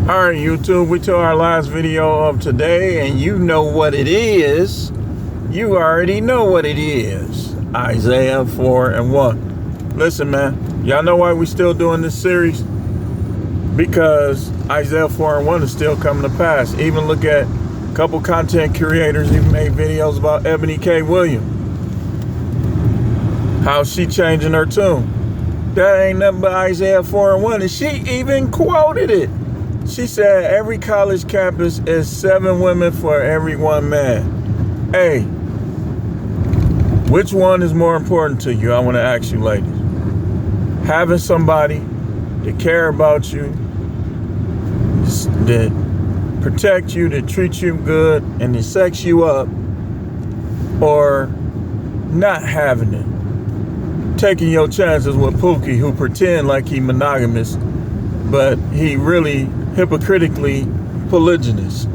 Alright, YouTube, we to our last video of today, and you know what it is. You already know what it is. Isaiah 4:1. Listen, man, y'all know why we still doing this series? Because Isaiah 4:1 is still coming to pass. Even look at a couple content creators even made videos about Ebony K. Williams. How she changing her tune. That ain't nothing but Isaiah 4:1, and she even quoted it. She said every college campus is 7 women for every 1 man. Hey, which one is more important to you? I want to ask you, ladies. Having somebody that care about you, that protect you, that treat you good, and that sex you up, or not having it? Taking your chances with Pookie, who pretend like he monogamous, but he really hypocritically polygynous.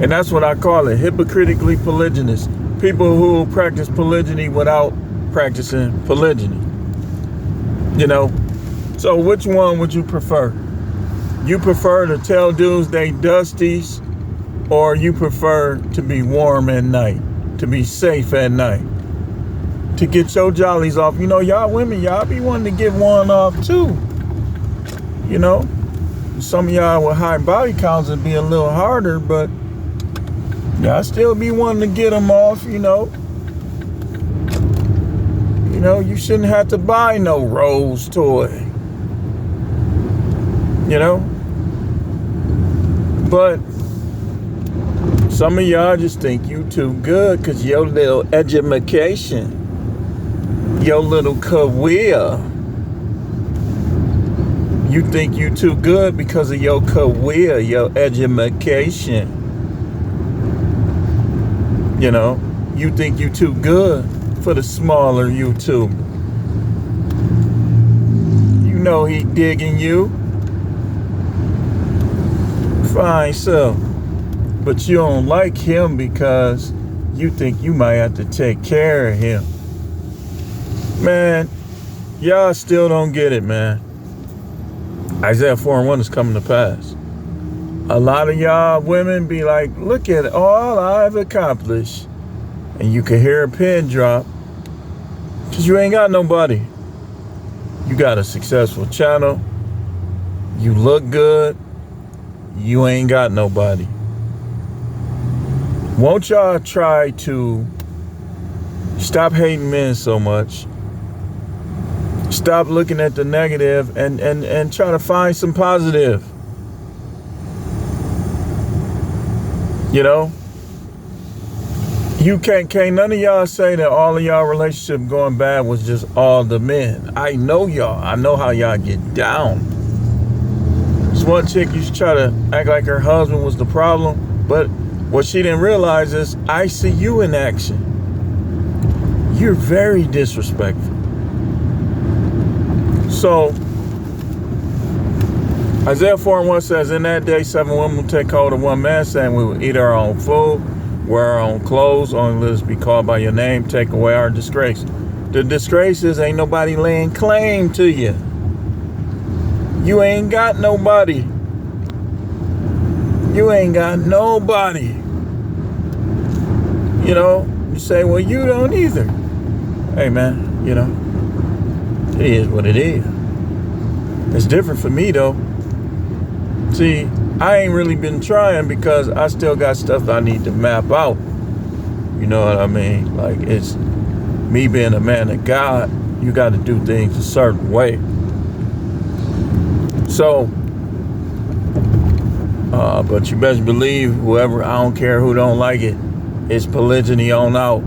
And that's what I call it, hypocritically polygynous. People who practice polygyny without practicing polygyny. You know? So which one would you prefer? You prefer to tell dudes they dusties, or you prefer to be warm at night, to be safe at night, to get your jollies off? You know, y'all women, y'all be wanting to get one off too. You know, some of y'all with high body counts would be a little harder, but y'all still be wanting to get them off, you know. You know, you shouldn't have to buy no Rose toy. You know? But some of y'all just think you too good because your little education, your little career. You think you too good because of your career, your education. You know, you think you too good for the smaller YouTube. You know he digging you. Fine, so. But you don't like him because you think you might have to take care of him. Man, y'all still don't get it, man. Isaiah 4:1 is coming to pass. A lot of y'all women be like, look at all I've accomplished. And you can hear a pin drop because you ain't got nobody. You got a successful channel. You look good. You ain't got nobody. Won't y'all try to stop hating men so much? Stop looking at the negative and try to find some positive. You know? You can't none of y'all say that all of y'all relationship going bad was just all the men. I know y'all. I know how y'all get down. This one chick used to try to act like her husband was the problem, but what she didn't realize is I see you in action. You're very disrespectful. So, Isaiah 4:1 says, in that day, 7 women will take hold of 1 man, saying, we will eat our own food, wear our own clothes, only let us be called by your name, take away our disgrace. The disgrace is ain't nobody laying claim to you. You ain't got nobody. You ain't got nobody. You know, you say, well, you don't either. Hey, man, you know. It is what it is. It's different for me though. See, I ain't really been trying because I still got stuff I need to map out. You know what I mean? Like, it's me being a man of God, you got to do things a certain way. So, but you best believe whoever, I don't care who don't like it, it's polygyny on out.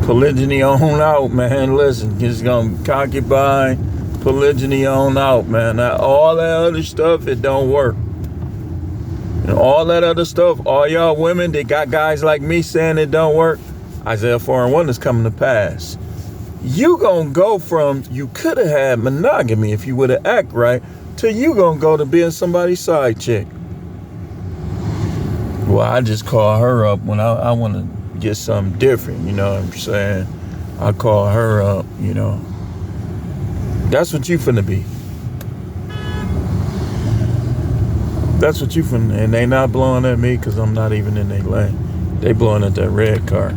Polygyny on out, man. Listen, it's gonna concubine, polygyny on out, man. Now, all that other stuff, it don't work. And all that other stuff, all y'all women that got guys like me saying it don't work, Isaiah 4:1 is coming to pass. You gonna go from, you could have had monogamy if you would have acted right, to you gonna go to being somebody's side chick. Well, I just call her up when I want to get something different, you know what I'm saying? I call her up, you know. That's what you finna be. That's what you finna, and they not blowing at me because I'm not even in their lane. They blowing at that red car.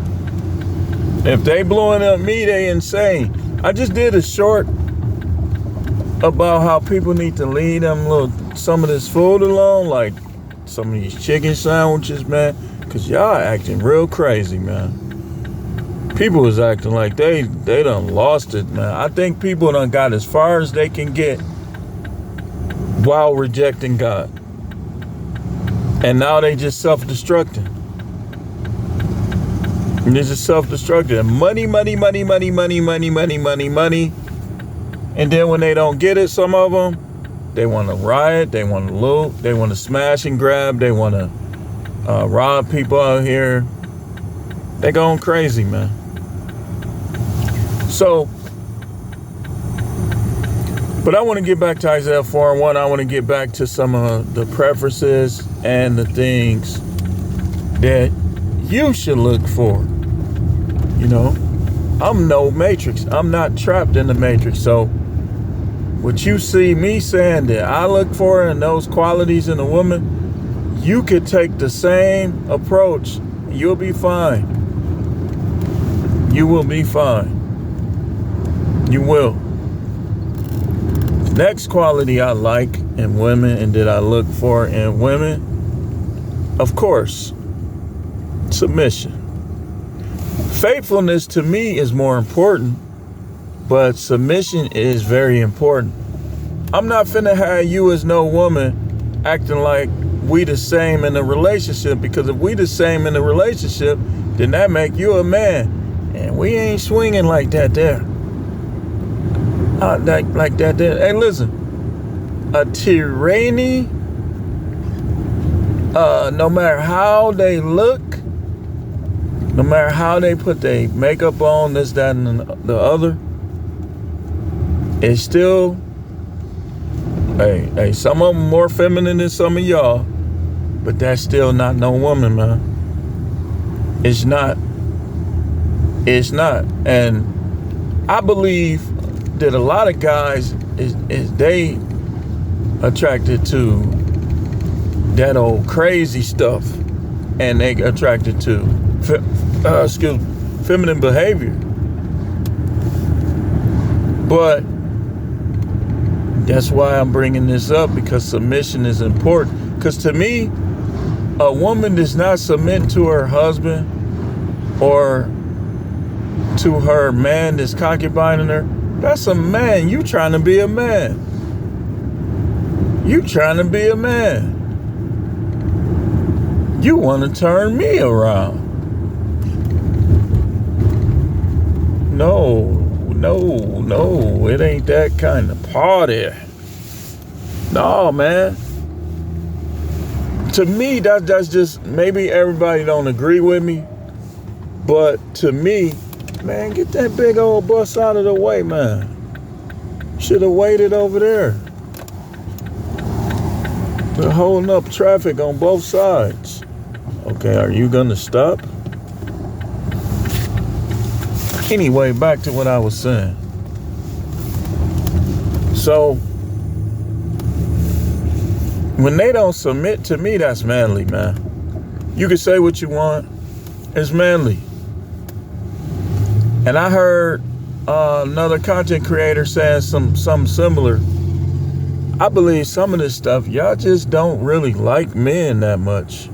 If they blowing at me, they insane. I just did a short about how people need to leave some of this food alone, like some of these chicken sandwiches, man, because y'all acting real crazy, man. People is acting like they done lost it, man. I think people done got as far as they can get while rejecting God. And now they just self-destructing. And they're just self-destructing. Money. And then when they don't get it, some of them, they want to riot, they want to loot, they want to smash and grab, they want to rob people out here. They going crazy, man. So, but I want to get back to Isaiah 4:1. I want to get back to some of the preferences and the things that you should look for. You know, I'm no matrix. I'm not trapped in the matrix. So what you see me saying that I look for in those qualities in a woman, you could take the same approach. You'll be fine. You will be fine. You will. Next quality I like in women and that I look for in women, of course, submission. Faithfulness to me is more important, but submission is very important. I'm not finna have you as no woman acting like we the same in a relationship, because if we the same in a relationship, then that make you a man. And we ain't swinging like that there. Like that there. Hey, listen. A tyranny, no matter how they look, no matter how they put their makeup on, this, that, and the other, it's still, hey, some of them more feminine than some of y'all, but that's still not no woman, man. It's not. It's not. And I believe that a lot of guys is they attracted to that old crazy stuff, and they attracted to feminine behavior. But that's why I'm bringing this up, because submission is important. Because to me, a woman does not submit to her husband or to her man that's concubining her. That's a man. You trying to be a man. You trying to be a man. You want to turn me around. No. It ain't that kind of party. No, man. To me, that's just, maybe everybody don't agree with me, but to me, man, get that big old bus out of the way, man. Should have waited over there. They're holding up traffic on both sides. Okay, are you gonna stop? Anyway, back to what I was saying. So, when they don't submit to me, that's manly, man. You can say what you want. It's manly. And I heard another content creator saying something similar. I believe some of this stuff, y'all just don't really like men that much.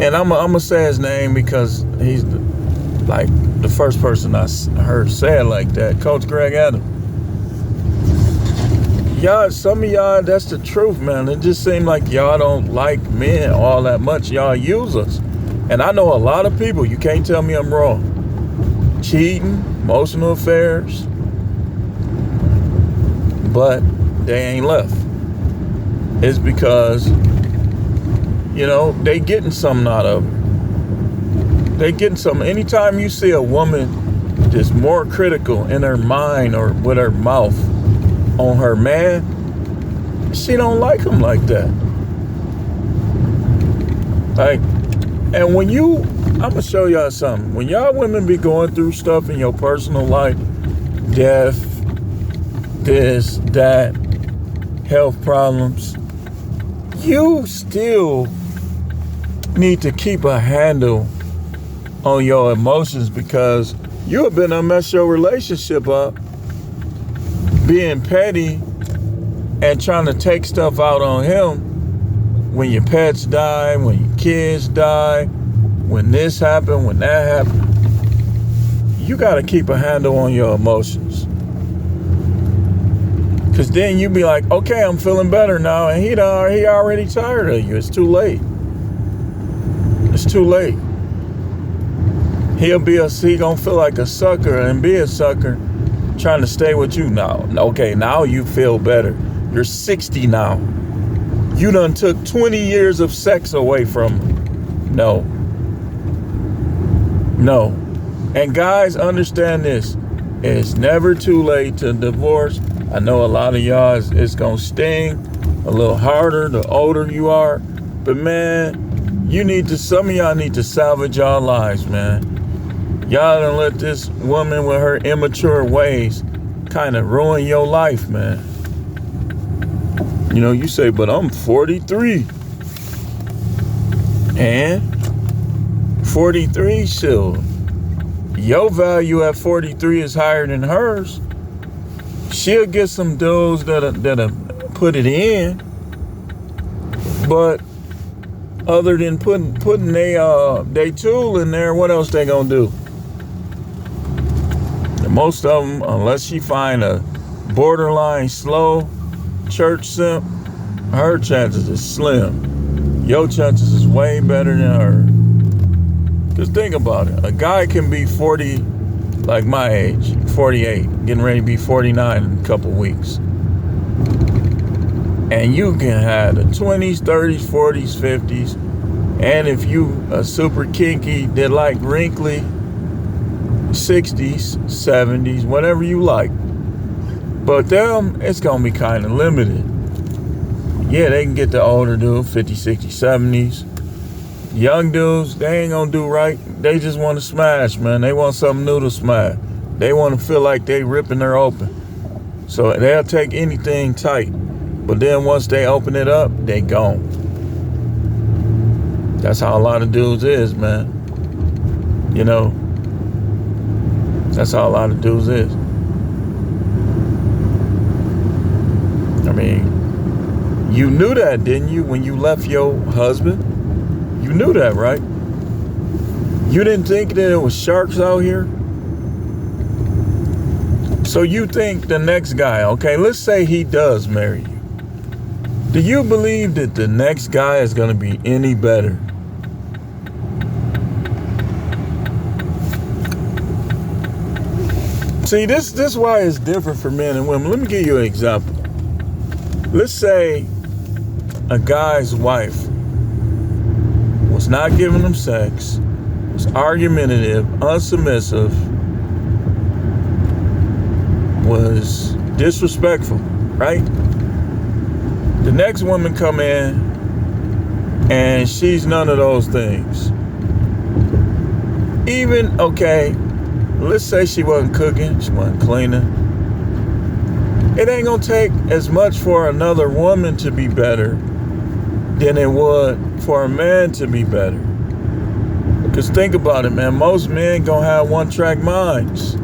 And I'm gonna say his name because he's the first person I heard say it like that, Coach Greg Adams. Y'all, some of y'all, that's the truth, man. It just seems like y'all don't like men all that much. Y'all use us. And I know a lot of people, you can't tell me I'm wrong. Cheating, emotional affairs, but they ain't left. It's because, you know, they getting something out of it. They getting something. Anytime you see a woman that's more critical in her mind or with her mouth on her man, she don't like him like that. Like, and when I'm gonna show y'all something. When y'all women be going through stuff in your personal life, death, this, that, health problems, you still need to keep a handle on your emotions, because you have been to mess your relationship up being petty and trying to take stuff out on him when your pets die, when your kids die, when this happened, when that happened. You got to keep a handle on your emotions. Because then you be like, okay, I'm feeling better now, and he already tired of you. It's too late. It's too late. He gonna feel like a sucker and be a sucker trying to stay with you now. Okay, now you feel better. You're 60 now. You done took 20 years of sex away from him. No. And guys, understand this. It's never too late to divorce. I know a lot of y'all, it's gonna sting a little harder the older you are. But man, some of y'all need to salvage y'all lives, man. Y'all done let this woman with her immature ways kind of ruin your life, man. You know, you say, but I'm 43. And 43 still. Your value at 43 is higher than hers. She'll get some dudes that'll put it in. But other than putting they tool in there, what else they gonna do? Most of them, unless she find a borderline slow church simp, her chances is slim. Your chances is way better than her. Just think about it. A guy can be 40, like my age, 48, getting ready to be 49 in a couple weeks. And you can have the 20s, 30s, 40s, 50s. And if you a super kinky that like wrinkly, 60s, 70s, whatever you like. But them, it's going to be kind of limited. Yeah, they can get the older dude, 50, 60, 70s. Young dudes, they ain't going to do right. They just want to smash, man. They want something new to smash. They want to feel like they ripping her open. So they'll take anything tight. But then once they open it up, they gone. That's how a lot of dudes is, man. You know, that's how a lot of dudes is. I mean, you knew that, didn't you, when you left your husband? You knew that, right? You didn't think that it was sharks out here? So you think the next guy, okay, let's say he does marry you. Do you believe that the next guy is going to be any better? See, this is why it's different for men and women. Let me give you an example. Let's say a guy's wife was not giving him sex, was argumentative, unsubmissive, was disrespectful, right? The next woman come in and she's none of those things. Even, okay, let's say she wasn't cooking, she wasn't cleaning. It ain't gonna take as much for another woman to be better than it would for a man to be better. Because think about it, man, most men gonna have one-track minds.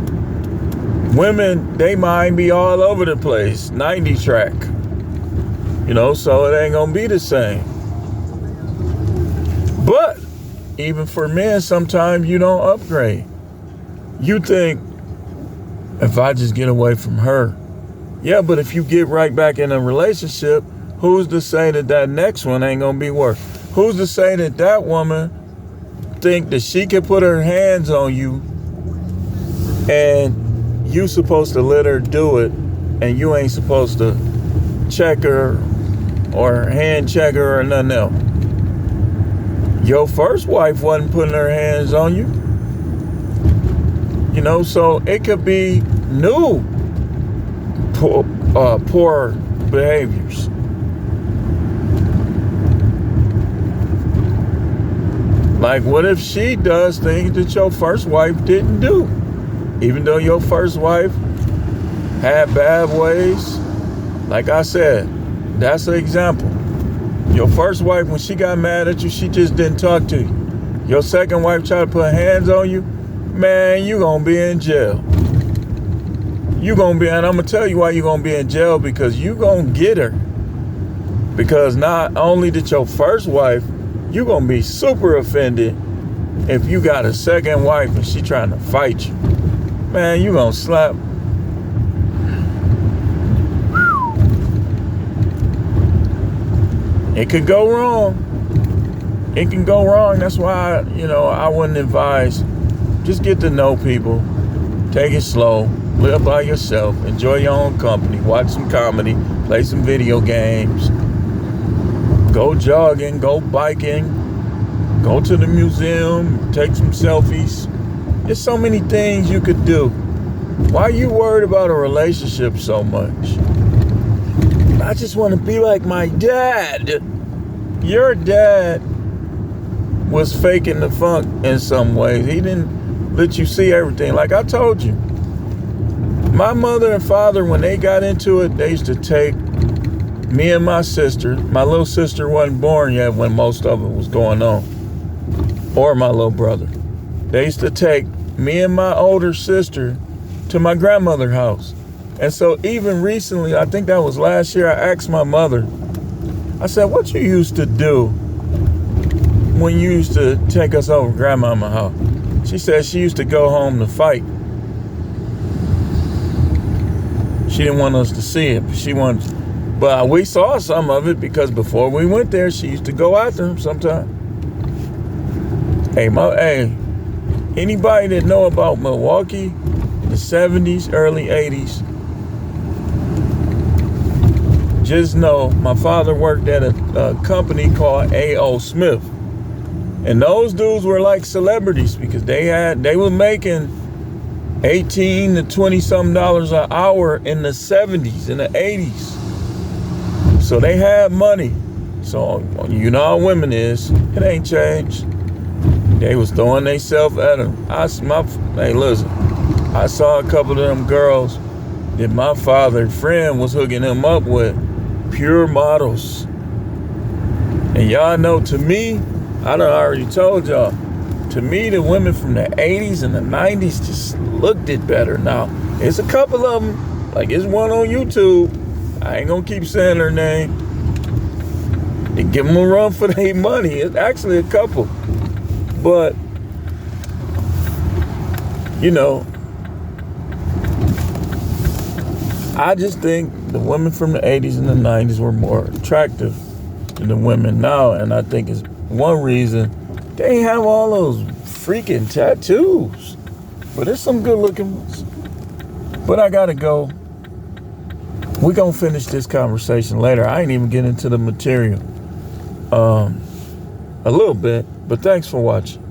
Women, they mind be all over the place, 90 track. You know, so it ain't gonna be the same. But even for men, sometimes you don't upgrade. You think, if I just get away from her. Yeah, but if you get right back in a relationship, who's to say that that next one ain't gonna be worse? Who's to say that that woman think that she can put her hands on you and you supposed to let her do it and you ain't supposed to check her or hand check her or nothing else? Your first wife wasn't putting her hands on you. You know, so it could be new poor behaviors. Like, what if she does things that your first wife didn't do? Even though your first wife had bad ways, like I said, That's an example. Your first wife, when she got mad at you, she just didn't talk to you. Your second wife tried to put hands on you, man, you gonna be in jail. You gonna be, and I'm gonna tell you why you gonna be in jail, because you gonna get her. Because not only did your first wife, you gonna be super offended if you got a second wife and she trying to fight you. Man, you gonna slap. It could go wrong. It can go wrong. That's why, I wouldn't advise. Just get to know people. Take it slow. Live by yourself. Enjoy your own company. Watch some comedy. Play some video games. Go jogging. Go biking. Go to the museum. Take some selfies. There's so many things you could do. Why are you worried about a relationship so much? I just want to be like my dad. Your dad was faking the funk in some ways. He didn't let you see everything. Like I told you, my mother and father, when they got into it, they used to take me and my sister. My little sister wasn't born yet when most of it was going on. Or my little brother. They used to take me and my older sister to my grandmother's house. And so even recently, I think that was last year, I asked my mother, I said, what you used to do when you used to take us over to grandmama's house? She said she used to go home to fight. She didn't want us to see it. But we saw some of it, because before we went there, she used to go after him sometime. Hey, anybody that know about Milwaukee, the 70s, early 80s, just know my father worked at a company called A.O. Smith. And those dudes were like celebrities, because they were making $18 to $20-something an hour in the 70s, in the 80s. So they had money. So you know how women is. It ain't changed. They was throwing themselves at them. Hey, listen. I saw a couple of them girls that my father's friend was hooking them up with. Pure models. And y'all know, to me, I done already told y'all, to me, the women from the 80s and the 90s just looked it better. Now, it's a couple of them, like it's one on YouTube. I ain't gonna keep saying her name. They give them a run for their money. It's actually a couple. But, I just think the women from the 80s and the 90s were more attractive than the women now. And I think it's one reason they have all those freaking tattoos. But there's some good looking ones. But I gotta go. We're gonna finish this conversation later. I ain't even getting into the material. A little bit, but thanks for watching.